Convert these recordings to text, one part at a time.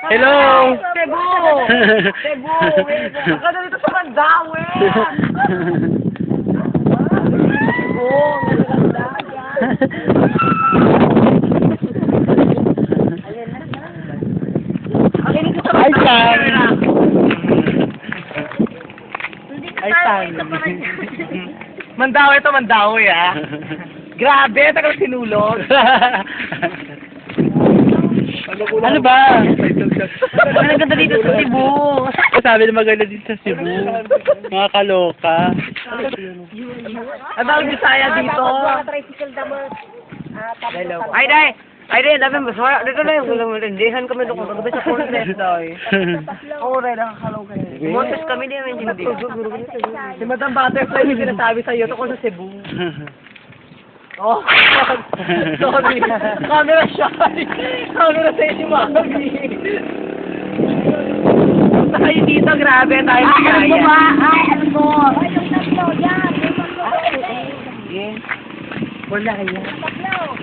Hello! Cebu! Cebu! Baka na dito sa Mandawi! Cebu! Ay, Sam! Ay, Sam! Mandawi ito, Mandawi ah! Grabe, tagal sinulog! Ano ba? Ang ganda dito sa Cebu! Sabi na maganda dito sa Cebu. Mga kaloka. Ang tawag Bisaya dito! Tricycle naman. Ay, day, dami masaya. Dito na yung gulang marindihan kami doon kung gabi sa Cortes, day. Oo, day, nakakalaw kayo. Montes kami din, hindi. Si Madam Butterfly yung sinasabi sa'yo tungkol sa Cebu. Oh, sorry. Camera shy. Camera shy si Mami. Punta kayo dito, grabe. Tayo Ay, ano ba? kaya. Ay, ano mo? Ay, yung tatlo, yan. Yung tatlo. Sige. Wala yan. Tatlo.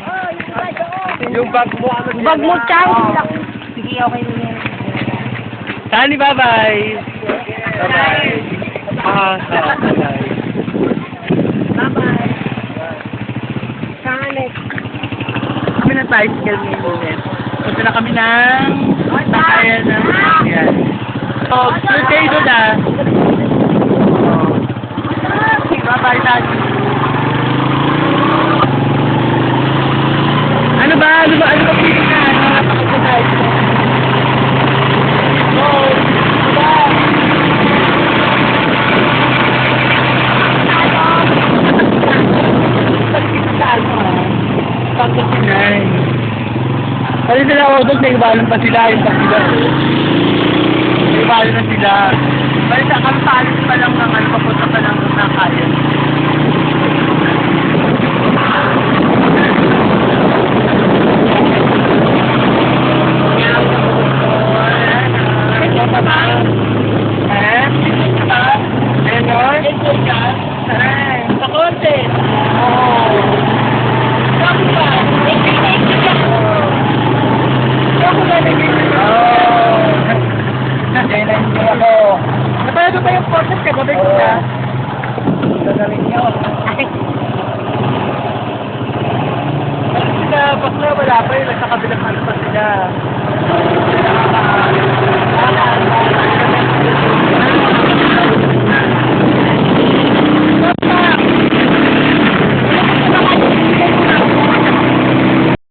Oh, yung iba doon. Yung bag mo, ano Bag mo, Chang. Sige, okay na yan. Sani, bye-bye! Bye-bye! Bye-bye! Bye-bye. Kanek. Kami ng tricycle ngayon. Punta na kami ng sakayan ng yan. Oh, good day doon ah. Bye-bye, Tati. Ano ba? Ano ba? Ano ba pili na? Napakasakay. Go! Ano ba? Pagkasinay. Kasi sila ako doon, nagbalan pa sila. Yung pasila. Nagbalan na sila. Bali sa kami paalis pa lang ng ano, papunta pa lang ng kaya. Sa konti. Napalado pa yung concept ka, gabay ko na. Gagawin nyo. Ano sila, bakla, wala pa yun, nasa kabilang ano pa sila.